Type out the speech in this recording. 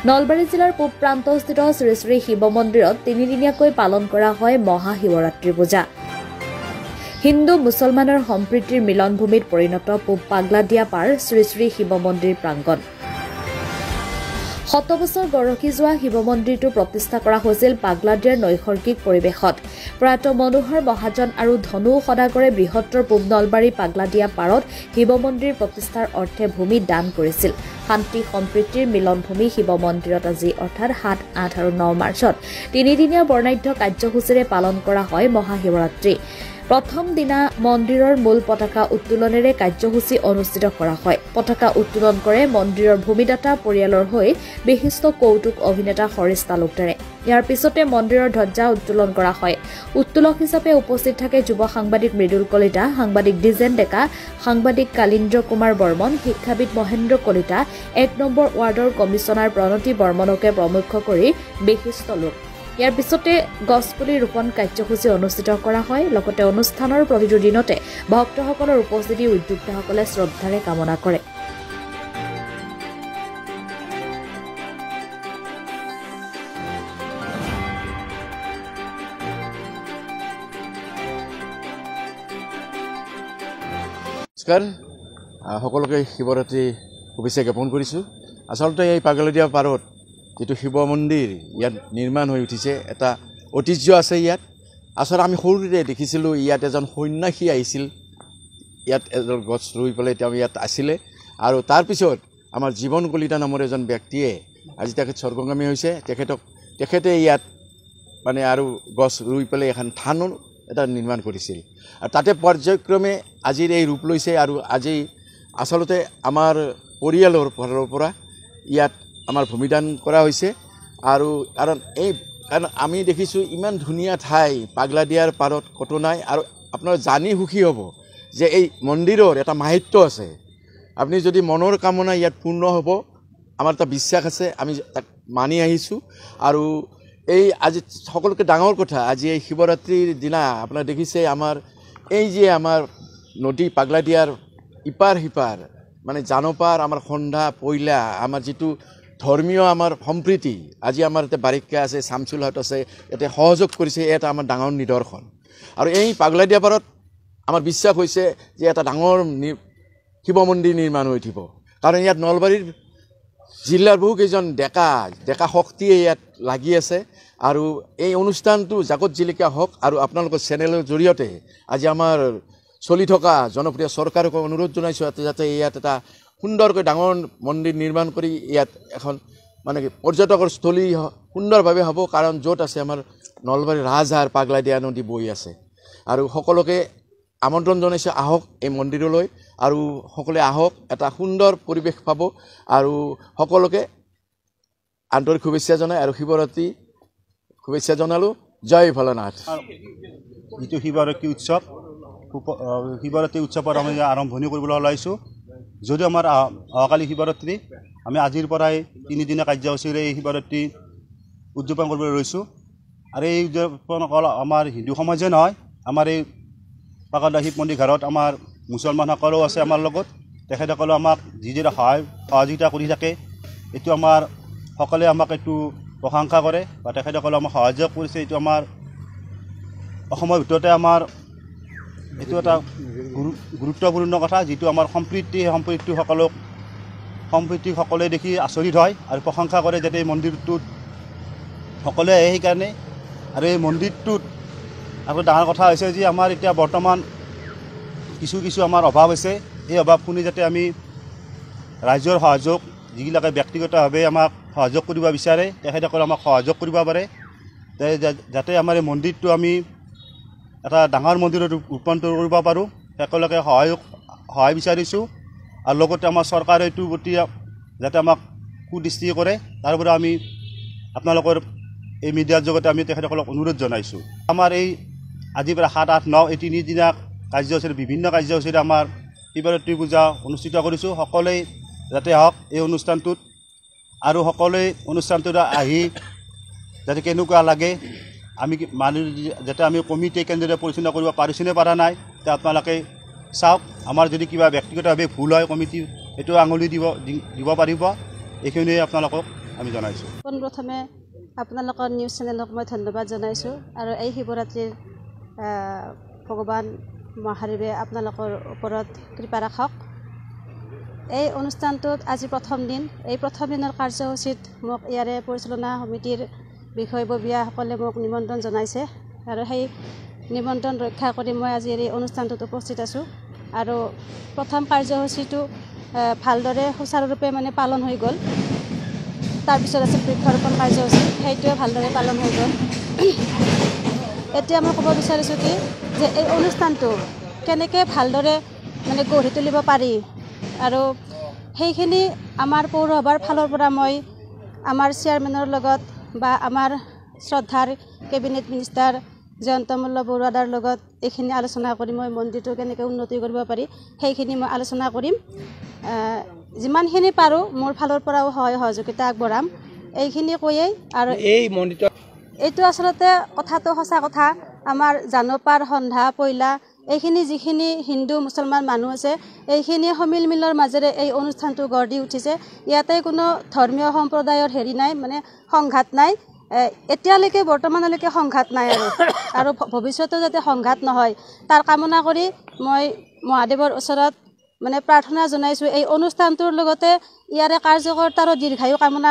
নলবাৰী জিলাৰ পূব প্ৰান্তস্থিত শ্ৰী শ্ৰী শিৱ মন্দিৰত 3 দিনীয়াকৈ পালন কৰা হয় মহাশিৱৰাত্ৰি পূজা। হিন্দু মুছলমানৰ সম্প্ৰীতিৰ মিলনভূমিত পৰিণত পূব পাগলাদিয়া পাৰ শ্ৰী শ্ৰী শিৱ মন্দিৰ প্ৰাংগণ। 100 বছৰ গৰকি যোৱা শিৱ মন্দিৰটো প্ৰতিষ্ঠা কৰা হৈছিল পাগলাদিয়াৰ নৈসৰ্গিক পৰিৱেশত। প্ৰয়াত মনোহৰ মহাজন আৰু ধনু সদাগৰে বৃহত্তৰ পূব নলবাৰী পাগলাদিয়া পাৰত শিৱ মন্দিৰ প্ৰতিষ্ঠাৰ অৰ্থে ভূমি দান কৰিছিল। শান্তি সম্প্ৰীতিৰ মিলনভূমি শিৱ মন্দিৰত আজি অৰ্থাৎ 7, 8 আৰু 9 মাৰ্চত 3 দিনীয়া বৰ্ণাঢ্য কাৰ্যসূচীৰে পালন কৰা হয় মহাশিৱৰাত্ৰি। প্ৰথম দিনা মন্দিৰৰ মূল পতাকা উত্তোলনেৰে কাৰ্যসূচী অনুষ্ঠিত কৰা হয়। পতাকা উত্তোলন কৰে মন্দিৰৰ ভূমিদাতা পৰিয়ালৰ হৈ বিশিষ্ট কৌতুক অভিনেতা হৰিশ তালুকদাৰে। ইয়াৰ পিছতে মন্দিৰৰ ধ্বজা উত্তোলন কৰা হয়। উত্তোলক হিচাপে উপস্থিত থাকে যুৱ সাংবাদিক মৃদুল কলিতা, সাংবাদিক দ্বিজেন ডেকা, সাংবাদিক কালীন্দ্ৰ কুমাৰ বৰ্মন, শিক্ষাবিদ মহেন্দ্ৰ কলিতা, 1 নম্বৰ ৱাৰ্ডৰ কমিছনাৰ প্ৰণতি বৰ্মনকে প্ৰমুখ কৰি বিশিষ্ট লোক। ইয়াৰ পিছতে গছপুলি ৰোপণ কাৰ্যসূচী অনুষ্ঠিত কৰা হয়। লগতে অনুষ্ঠানৰ প্ৰতিটো দিনতে ভক্তসকলৰ উপস্থিতি উদ্যোক্তাসকলে শ্ৰদ্ধাৰে কামনা কৰে। নমস্কাৰ, সকলোকে শিৱৰাত্ৰি শুভেচ্ছা জ্ঞাপন কৰিছোঁ। আচলতে এই পাগলাদিয়া পাৰত যিটো শিৱ মন্দিৰ ইয়াত নিৰ্মাণ হৈ উঠিছে, এটা ঐতিহ্য আছে ইয়াত। আচলতে আমি সৰুতে দেখিছিলোঁ ইয়াত এজন সন্যাসী আহিছিল, ইয়াত এডাল গছ ৰুই পেলাই তেওঁ ইয়াত আছিলে। আৰু তাৰপিছত আমাৰ জীৱন কলিতা নামৰ এজন ব্যক্তিয়ে আজি তেখেত স্বৰ্গগামী হৈছে। তেখেতে ইয়াত মানে আৰু গছ ৰুই পেলাই এখন থানো এটা নিৰ্মাণ কৰিছিল। আৰু তাতে পৰ্যায়ক্ৰমে আজিৰ এই ৰূপ লৈছে। আৰু আজি আচলতে আমাৰ পৰিয়ালৰ ফালৰ পৰা ইয়াত আমাৰ ভূমিদান কৰা হৈছে। আৰু কাৰণ আমি দেখিছোঁ ইমান ধুনীয়া ঠাই পাগলাদিয়াৰ পাৰত ক'তো নাই। আৰু আপোনাৰ জানি সুখী হ'ব যে এই মন্দিৰৰ এটা মাহাত্য আছে। আপুনি যদি মনৰ কামনা ইয়াত পূৰ্ণ হ'ব, আমাৰ এটা বিশ্বাস আছে, আমি তাক মানি আহিছোঁ। আৰু এই আজি সকলোকে ডাঙৰ কথা, আজি এই শিৱৰাত্ৰিৰ দিনা আপোনাৰ দেখিছে আমাৰ এই যে আমাৰ নদী পাগলাদিয়াৰ ইপাৰ সিপাৰ মানে জানপাৰ, আমাৰ সন্ধ্যা পইলা, আমাৰ যিটো ধৰ্মীয় আমাৰ সম্প্ৰীতি, আজি আমাৰ ইয়াতে বাৰিষা আছে, চামচুলহাট আছে, ইয়াতে সহযোগ কৰিছে, এটা আমাৰ ডাঙৰ নিদৰ্শন। আৰু এই পাগলাদিয়া পাৰত আমাৰ বিশ্বাস হৈছে যে এটা ডাঙৰ শিৱ মন্দিৰ নিৰ্মাণ হৈ উঠিব। কাৰণ ইয়াত নলবাৰীৰ জিলাৰ বহুকেইজন ডেকা শক্তিয়ে ইয়াত লাগি আছে। আৰু এই অনুষ্ঠানটো জাকত জিলিকা হওক। আৰু আপোনালোকৰ চেনেলৰ জৰিয়তে আজি আমাৰ চলি থকা জনপ্ৰিয় চৰকাৰক অনুৰোধ জনাইছোঁ যাতে ইয়াত এটা সুন্দৰকৈ ডাঙৰ মন্দিৰ নিৰ্মাণ কৰি ইয়াত এখন মানে পৰ্যটকৰ স্থলী সুন্দৰভাৱে হ'ব। কাৰণ য'ত আছে আমাৰ নলবাৰীৰ ৰাজহাড় পাগলাদিয়া নদী বৈ আছে। আৰু সকলোকে আমন্ত্ৰণ জনাইছোঁ, আহক এই মন্দিৰলৈ আৰু সকলোৱে আহক, এটা সুন্দৰ পৰিৱেশ পাব। আৰু সকলোকে আন্তৰিক শুভেচ্ছা জনাই আৰু শিৱৰাত্ৰি শুভেচ্ছা জনালোঁ। জয় ভোলেনাথ। যিটো শিৱৰাত্ৰি উৎসৱৰ আমি আৰম্ভণি কৰিবলৈ ওলাইছোঁ। যদিও আমাৰ অহাকালি শিৱৰাত্ৰি, আমি আজিৰ পৰাই 3 দিনীয়া কাৰ্যসূচীৰে এই শিৱৰাত্ৰি উদযাপন কৰিবলৈ লৈছোঁ। আৰু এই উদযাপন অকল আমাৰ হিন্দু সমাজে নহয়, আমাৰ এই পাগলাদিয়া শিৱ মন্দিৰ ঘৰত আমাৰ মুছলমানসকলেও আছে আমাৰ লগত। তেখেতসকলেও আমাক যিদৰে সহযোগিতা কৰি থাকে, এইটো আমাৰ সকলোৱে আমাক এইটো প্ৰশংসা কৰে বা তেখেতসকলে আমাক সহযোগ কৰিছে। এইটো আমাৰ অসমৰ ভিতৰতে আমাৰ এইটো এটা গুৰুত্বপূৰ্ণ কথা, যিটো আমাৰ সম্প্ৰীতি সকলোৱে দেখি আচৰিত হয় আৰু প্ৰশংসা কৰে যাতে এই মন্দিৰটোত সকলোৱে আহে সেইকাৰণে। আৰু এই মন্দিৰটোত আৰু ডাঙৰ কথা হৈছে যে আমাৰ এতিয়া বৰ্তমান কিছু আমাৰ অভাৱ আছে। এই অভাৱখিনি যাতে আমি ৰাইজৰ সহযোগ, যিবিলাকে ব্যক্তিগতভাৱে আমাক সহযোগ কৰিব বিচাৰে, তেখেতসকলে আমাক সহযোগ কৰিব পাৰে, যাতে আমাৰ এই মন্দিৰটো আমি এটা ডাঙৰ মন্দিৰত ৰূপান্তৰ কৰিব পাৰোঁ। সকলোকে সহায় বিচাৰিছোঁ। আৰু লগতে আমাৰ চৰকাৰে এইটোৰ প্ৰতি যাতে আমাক সুদৃষ্টি কৰে, তাৰ পৰা আমি আপোনালোকৰ এই মিডিয়াৰ জগতে আমি তেখেতসকলক অনুৰোধ জনাইছোঁ। আমাৰ এই আজিৰ পৰা 7, 8, 9 এই 3 দিনীয়া কাৰ্যসূচীৰে বিভিন্ন কাৰ্যসূচীৰে আমাৰ শিৱৰাত্ৰি পূজা অনুষ্ঠিত কৰিছোঁ। সকলোৱে যাতে আহক এই অনুষ্ঠানটোত, আৰু সকলোৱে অনুষ্ঠানটোত আহি যাতে কেনেকুৱা লাগে আমি যাতে আমি কমিটি কেন্দ্ৰে পৰিচালনা কৰিব পাৰিছোঁনে পৰা নাই, এতিয়া আপোনালোকে চাওক। আমাৰ যদি কিবা ব্যক্তিগতভাৱে ভুল হয় কমিটি এইটো আঙুলি দিব পাৰিব। এইখিনিয়ে আপোনালোকক আমি জনাইছোঁ। পোনপ্ৰথমে আপোনালোকৰ নিউজ চেনেলক মই ধন্যবাদ জনাইছোঁ আৰু এই শিৱৰাত্ৰিৰ ভগৱান মহাদেৱে আপোনালোকৰ ওপৰত কৃপা ৰাখক। এই অনুষ্ঠানটোত আজি প্ৰথম দিন, এই প্ৰথম দিনৰ কাৰ্যসূচীত মোক ইয়াৰে পৰিচালনা সমিতিৰ বিষয়ববীয়াসকলে মোক নিমন্ত্ৰণ জনাইছে আৰু সেই নিমন্ত্ৰণ ৰক্ষা কৰি মই আজি এই অনুষ্ঠানটোত উপস্থিত আছোঁ আৰু প্ৰথম কাৰ্যসূচীটো ভালদৰে সুচাৰুৰূপে পালন হৈ গ'ল। তাৰপিছত আছে বৃক্ষৰোপণ কাৰ্যসূচী, সেইটোৱে ভালদৰে পালন হৈ গ'ল। এতিয়া মই ক'ব বিচাৰিছোঁ কি যে এই অনুষ্ঠানটো কেনেকৈ ভালদৰে গঢ়ি তুলিব পাৰি আৰু সেইখিনি আমাৰ পৌৰসভাৰ ফালৰ পৰা মই আমাৰ চেয়াৰমেনৰ লগত বা আমাৰ শ্ৰদ্ধাৰ কেবিনেট মিনিষ্টাৰ জয়ন্তমল্ল বৰুৱাদাৰ লগত এইখিনি আলোচনা কৰি মই মন্দিৰটো কেনেকৈ উন্নতি কৰিব পাৰি সেইখিনি মই আলোচনা কৰিম। যিমানখিনি পাৰোঁ মোৰ ফালৰ পৰাও সহযোগিতা আগবঢ়াম এইখিনি কৈয়েই। আৰু এইটো আচলতে কথাটো সঁচা কথা, আমাৰ জানপাৰ সন্ধ্যা পৈলা এইখিনি যিখিনি হিন্দু মুছলমান মানুহ আছে এইখিনি সমিল মিলৰ মাজেৰে এই অনুষ্ঠানটো গঢ় দি উঠিছে। ইয়াতে কোনো ধৰ্মীয় সম্প্ৰদায়ৰ হেৰি নাই, সংঘাত নাই। এতিয়ালৈকে বৰ্তমানলৈকে সংঘাত নাই আৰু ভৱিষ্যতেও যাতে সংঘাত নহয় তাৰ কামনা কৰি মই মহাদেৱৰ ওচৰত প্ৰাৰ্থনা জনাইছোঁ। এই অনুষ্ঠানটোৰ লগতে ইয়াৰে কাৰ্যকৰ্তাৰো দীৰ্ঘায়ু কামনা